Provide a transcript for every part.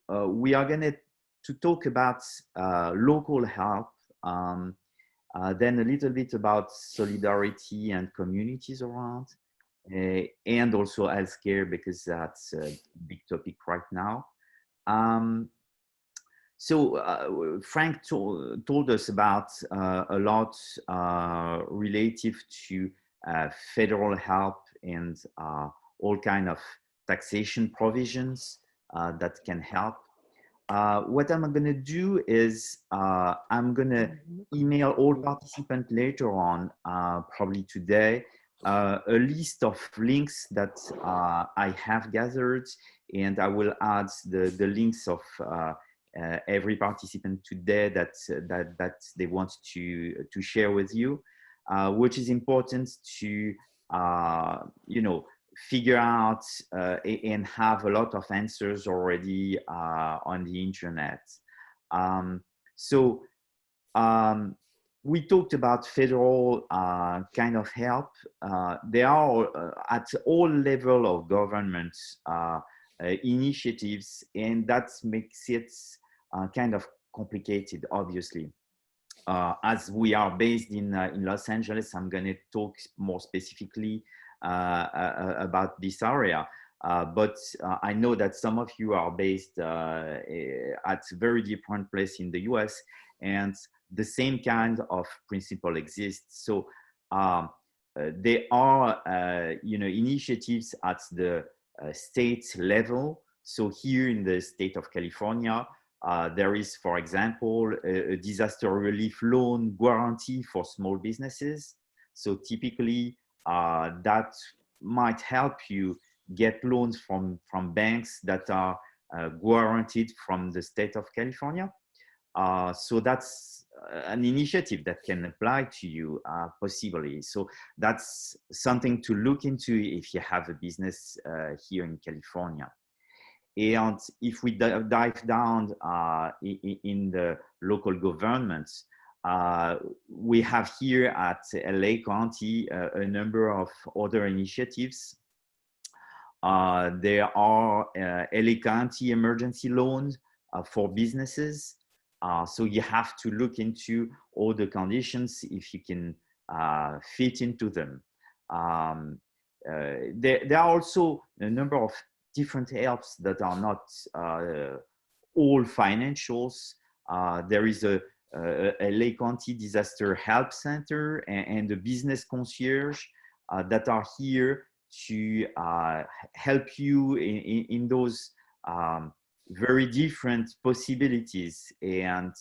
We are going to talk about local help, then a little bit about solidarity and communities around, and also healthcare, because that's a big topic right now. Frank told us about a lot relative to federal help and all kind of taxation provisions that can help. What I'm going to do is I'm going to email all participants later on, probably today, a list of links that I have gathered, and I will add the links of every participant today that they want to share with you, which is important to figure out and have a lot of answers already on the internet. We talked about federal kind of help. There are at all level of government initiatives, and that makes it kind of complicated, obviously. As we are based in Los Angeles, I'm going to talk more specifically about this area. But I know that some of you are based at very different places in the US, and the same kind of principle exists. So there are initiatives at the state level. So here in the state of California, there is, for example, a disaster relief loan guarantee for small businesses. So typically, that might help you get loans from banks that are guaranteed from the state of California. So that's an initiative that can apply to you possibly. So that's something to look into if you have a business here in California. And if we dive down in the local governments, we have here at LA County a number of other initiatives. There are LA County emergency loans for businesses. So you have to look into all the conditions if you can fit into them. There are also a number of different helps that are not all financials. There is a LA County Disaster Help Center and the business concierge that are here to help you in those very different possibilities and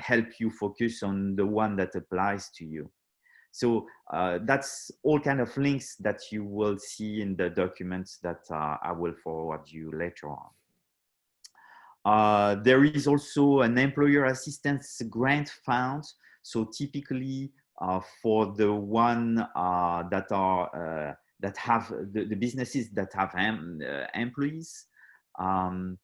help you focus on the one that applies to you. So that's all kind of links that you will see in the documents that I will forward you later on. There is also an employer assistance grant fund. So typically for the one that are that have the businesses that have employees, and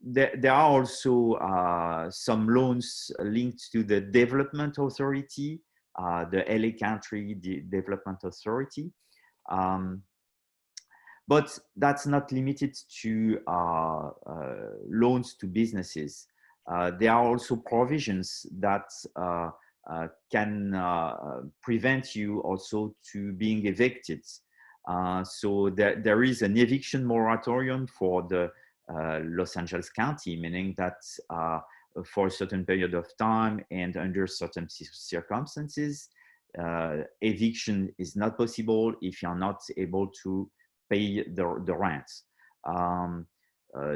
there are also some loans linked to the Development Authority, the LA County Development Authority. But that's not limited to loans to businesses. There are also provisions that can prevent you also to being evicted. So there is an eviction moratorium for the Los Angeles County, meaning that for a certain period of time and under certain circumstances, eviction is not possible if you're not able to pay the rent.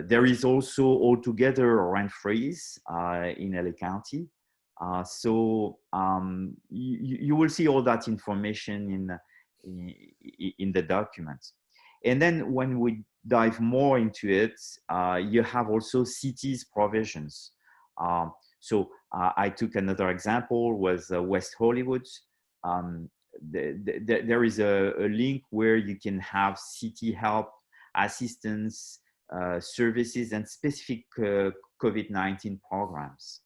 There is also altogether a rent freeze in LA County. So you will see all that information in the documents. And then when we dive more into it, you have also cities provisions. So I took another example was West Hollywood. There is a link where you can have city help, assistance, services, and specific COVID-19 programs.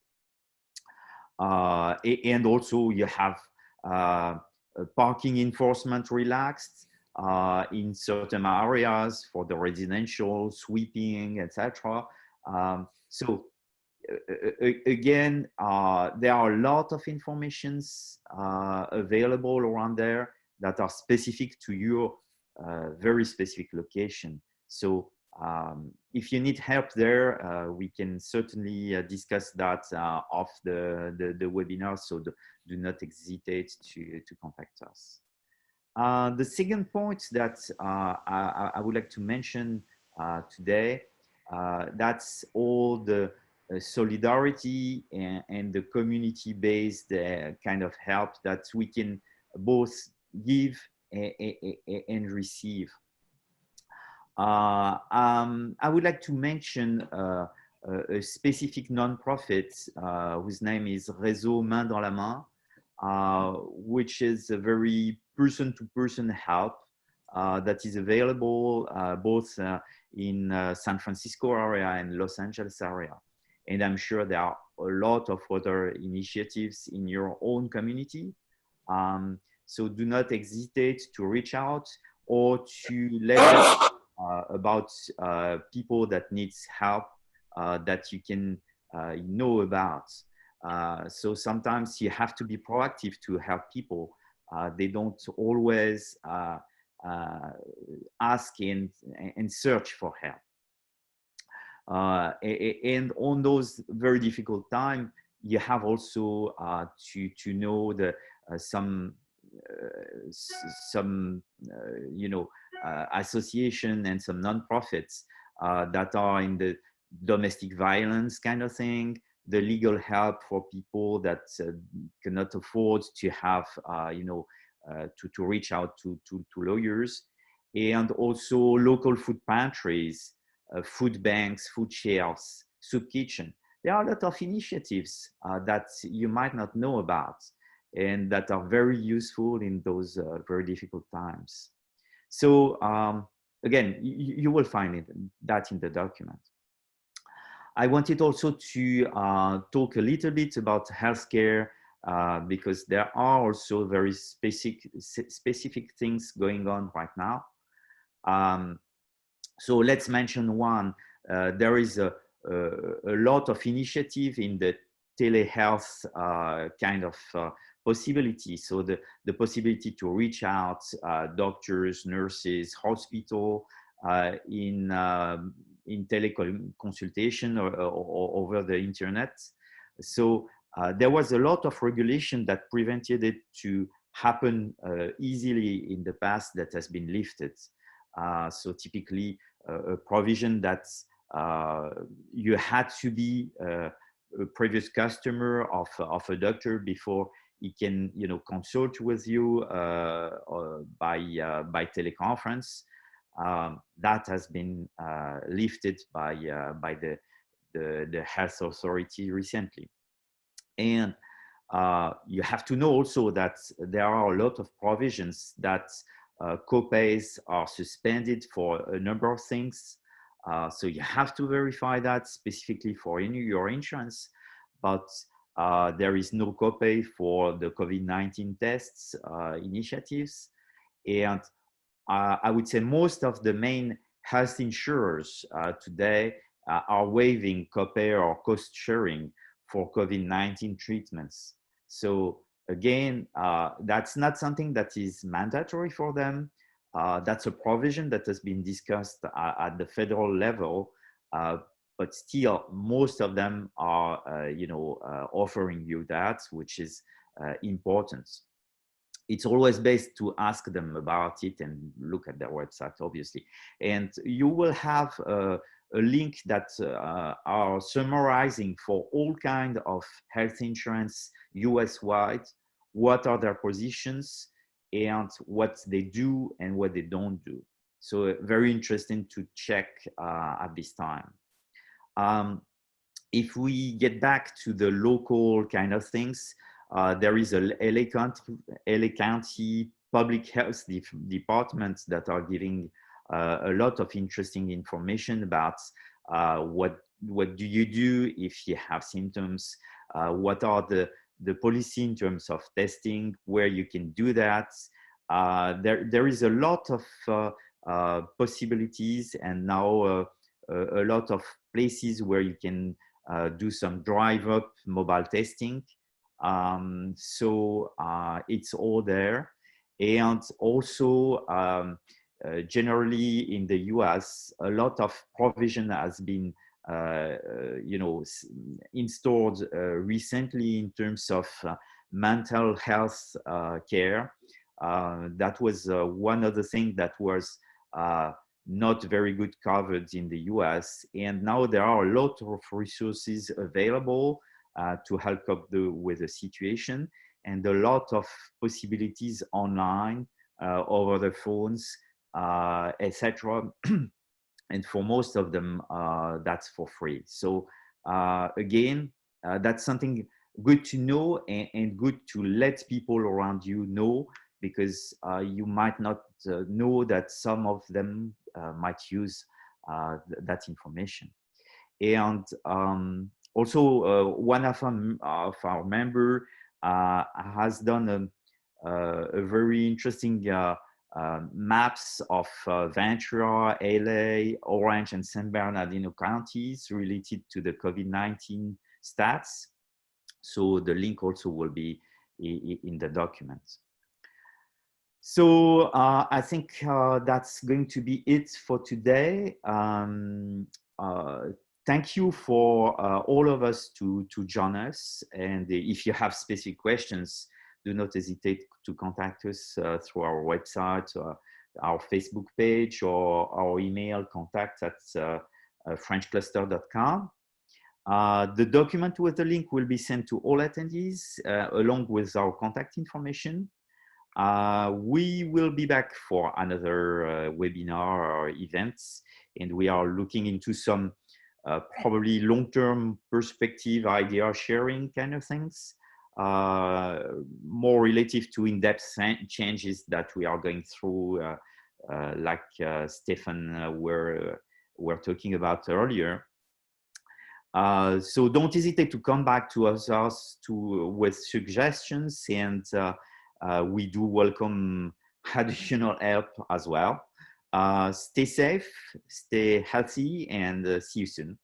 And also you have parking enforcement relaxed. in certain areas for the residential, sweeping, etc. So again, there are a lot of informations available around there that are specific to your very specific location. So if you need help there, we can certainly discuss that off the webinar. So do not hesitate to contact us. The second point that I would like to mention today, that's all the solidarity and the community-based kind of help that we can both give and receive. I would like to mention a specific nonprofit whose name is Réseau Main dans la Main, which is a very person-to-person help that is available both in San Francisco area and Los Angeles area. And I'm sure there are a lot of other initiatives in your own community. So do not hesitate to reach out or to let us about people that needs help that you can know about. So sometimes you have to be proactive to help people. They don't always ask and search for help. And on those very difficult times, you have also to know the some association and some nonprofits that are in the domestic violence kind of thing, the legal help for people that cannot afford to have, to reach out to lawyers, and also local food pantries, food banks, food shelves, soup kitchen. There are a lot of initiatives that you might not know about and that are very useful in those very difficult times. So again, you will find that in the document. I wanted also to talk a little bit about healthcare because there are also very specific things going on right now. So let's mention one. There is a lot of initiative in the telehealth kind of possibility. So the possibility to reach out doctors, nurses, hospital in teleconsultation or over the internet. So there was a lot of regulation that prevented it to happen easily in the past that has been lifted. So typically a provision that you had to be a previous customer of a doctor before he can, consult with you by teleconference. That has been lifted by the health authority recently. And you have to know also that there are a lot of provisions that copays are suspended for a number of things. So you have to verify that specifically for your insurance, but there is no copay for the COVID-19 tests initiatives. And I would say most of the main health insurers today are waiving copay or cost sharing for COVID-19 treatments. So again, that's not something that is mandatory for them. That's a provision that has been discussed at the federal level, but still most of them are, offering you that, which is important. It's always best to ask them about it and look at their website, obviously. And you will have a link that are summarizing for all kinds of health insurance US-wide, what are their positions and what they do and what they don't do. So very interesting to check at this time. If we get back to the local kind of things, there is a LA County Public Health Department that are giving a lot of interesting information about what do you do if you have symptoms, what are the policy in terms of testing, where you can do that, there is a lot of possibilities, and now a lot of places where you can do some drive-up mobile testing. So it's all there. And also, generally in the US, a lot of provision has been installed recently in terms of mental health care. That was one of the things that was not very good covered in the US. And now there are a lot of resources available to help up with the situation, and a lot of possibilities online, over the phones, etc. And for most of them, that's for free. So again, that's something good to know, and good to let people around you know, because you might not know that some of them might use that information. And also, one of our member has done a very interesting maps of Ventura, LA, Orange, and San Bernardino counties related to the COVID-19 stats. So the link also will be in the document. So I think that's going to be it for today. Thank you for all of us to join us. And if you have specific questions, do not hesitate to contact us through our website, our Facebook page, or our email contact@frenchcluster.com. The document with the link will be sent to all attendees along with our contact information. We will be back for another webinar or events, and we are looking into some probably long-term perspective idea sharing kind of things, more relative to in-depth changes that we are going through, like Stefan were talking about earlier. So don't hesitate to come back to us with suggestions, and we do welcome additional help as well. Stay safe, stay healthy, and see you soon.